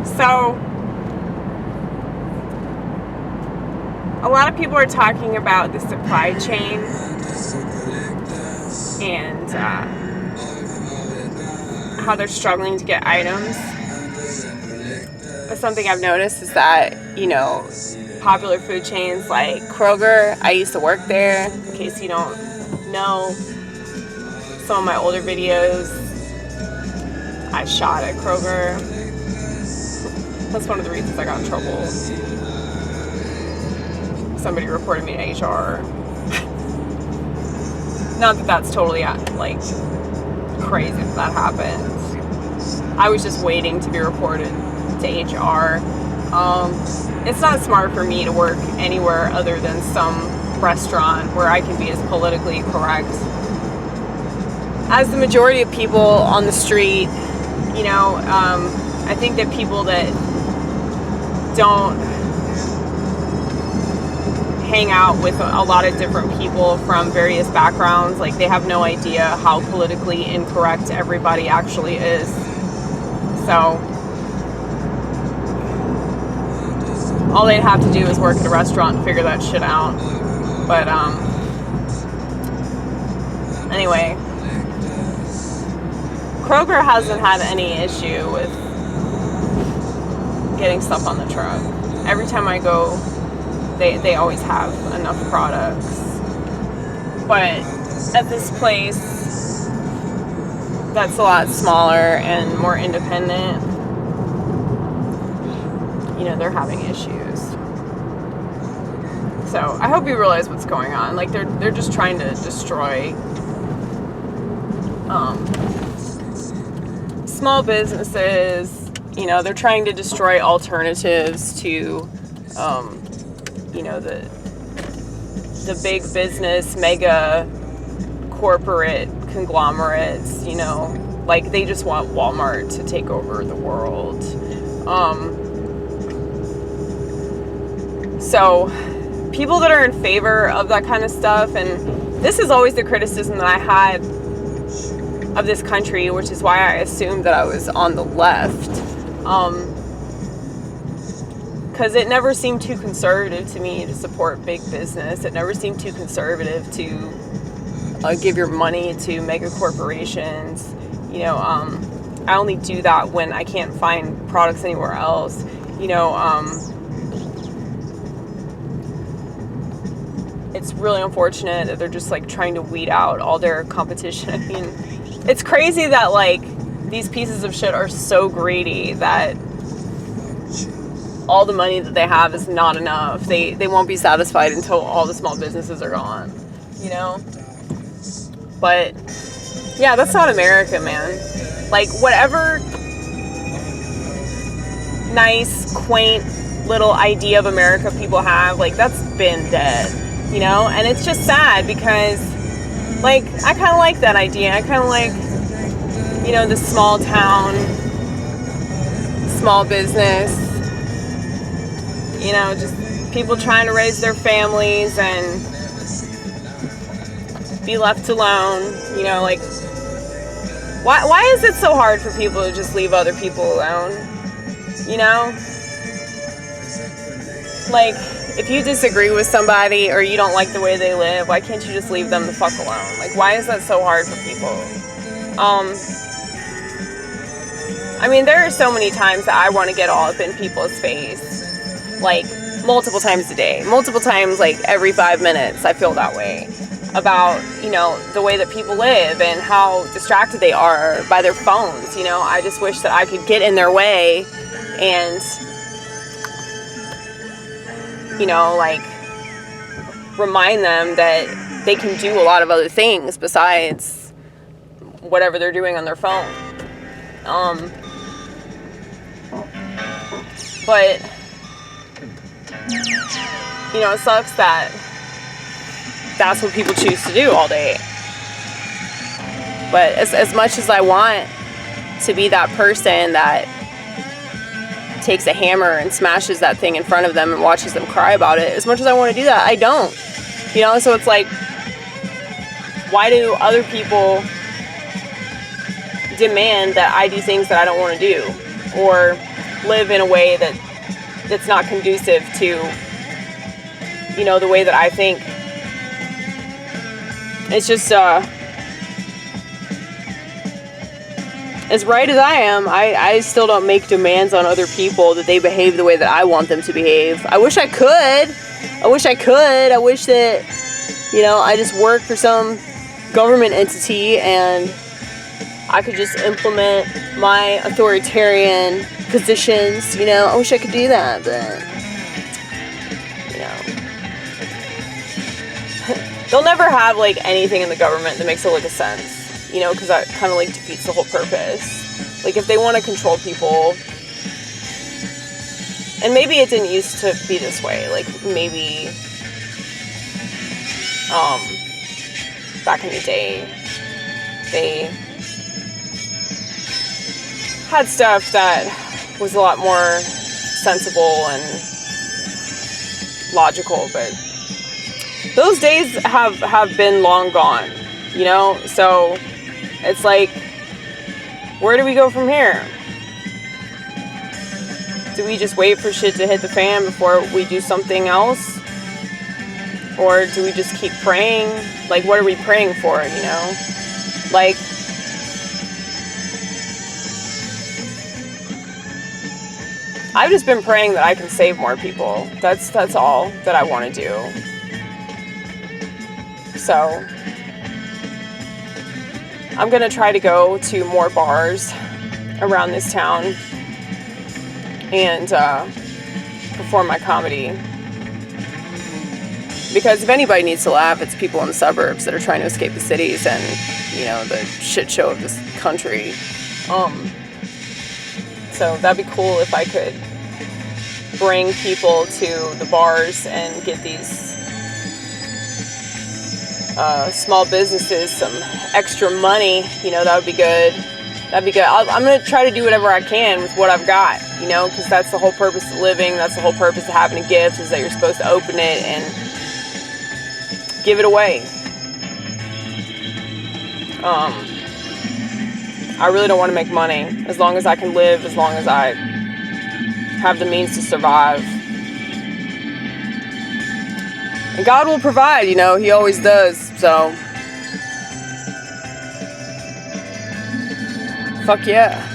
So, a lot of people are talking about the supply chain and how they're struggling to get items. But something I've noticed is that, popular food chains like Kroger, I used to work there, in case you don't know. Some of my older videos, I shot at Kroger. That's one of the reasons I got in trouble. Somebody reported me to HR. Not that that's totally crazy if that happened. I was just waiting to be reported to HR. It's not smart for me to work anywhere other than some restaurant where I can be as politically correct as the majority of people on the street. I think that people that don't hang out with a lot of different people from various backgrounds, they have no idea how politically incorrect everybody actually is. So all they'd have to do is work at a restaurant and figure that shit out. But anyway, Kroger hasn't had any issue with getting stuff on the truck. Every time I go, they always have enough products. But at this place that's a lot smaller and more independent, they're having issues. So I hope you realize what's going on. They're just trying to destroy small businesses. They're trying to destroy alternatives to the big business, mega corporate conglomerates. They just want Walmart to take over the world. So people that are in favor of that kind of stuff, and this is always the criticism that I had of this country, which is why I assumed that I was on the left, because it never seemed too conservative to me to support big business. It never seemed too conservative to give your money to mega corporations. I only do that when I can't find products anywhere else. It's really unfortunate that they're just trying to weed out all their competition. I mean, it's crazy that these pieces of shit are so greedy that all the money that they have is not enough. They won't be satisfied until all the small businesses are gone, But yeah, that's not America, man. Whatever nice, quaint little idea of America people have, that's been dead, And it's just sad because, I kind of like that idea. I kind of like, the small town, small business, just people trying to raise their families and be left alone, why is it so hard for people to just leave other people alone, if you disagree with somebody or you don't like the way they live, why can't you just leave them the fuck alone? Why is that so hard for people? There are so many times that I want to get all up in people's face, multiple times a day, multiple times, every 5 minutes, I feel that way about, the way that people live and how distracted they are by their phones. I just wish that I could get in their way and, remind them that they can do a lot of other things besides whatever they're doing on their phone. But, it sucks that that's what people choose to do all day. But as much as I want to be that person that takes a hammer and smashes that thing in front of them and watches them cry about it, as much as I want to do that, I don't. So it's why do other people demand that I do things that I don't want to do? Or live in a way that's not conducive to, the way that I think. It's just, as right as I am, I still don't make demands on other people that they behave the way that I want them to behave. I wish I could. I wish that, I just work for some government entity and I could just implement my authoritarian positions, I wish I could do that, but, they'll never have, anything in the government that makes a lick of sense, because that kind of, defeats the whole purpose. If they want to control people, and maybe it didn't used to be this way, maybe, back in the day, they had stuff that was a lot more sensible and logical, but those days have been long gone, so it's where do we go from here? Do we just wait for shit to hit the fan before we do something else? Or do we just keep praying? What are we praying for, I've just been praying that I can save more people. That's all that I want to do. So, I'm going to try to go to more bars around this town and perform my comedy. Because if anybody needs to laugh, it's people in the suburbs that are trying to escape the cities and, the shit show of this country. So that'd be cool if I could bring people to the bars and get these small businesses some extra money, that would be good. That'd be good. I'm going to try to do whatever I can with what I've got, because that's the whole purpose of living. That's the whole purpose of having a gift, is that you're supposed to open it and give it away. I really don't want to make money. As long as I can live, as long as I have the means to survive. And God will provide, He always does, so. Fuck yeah.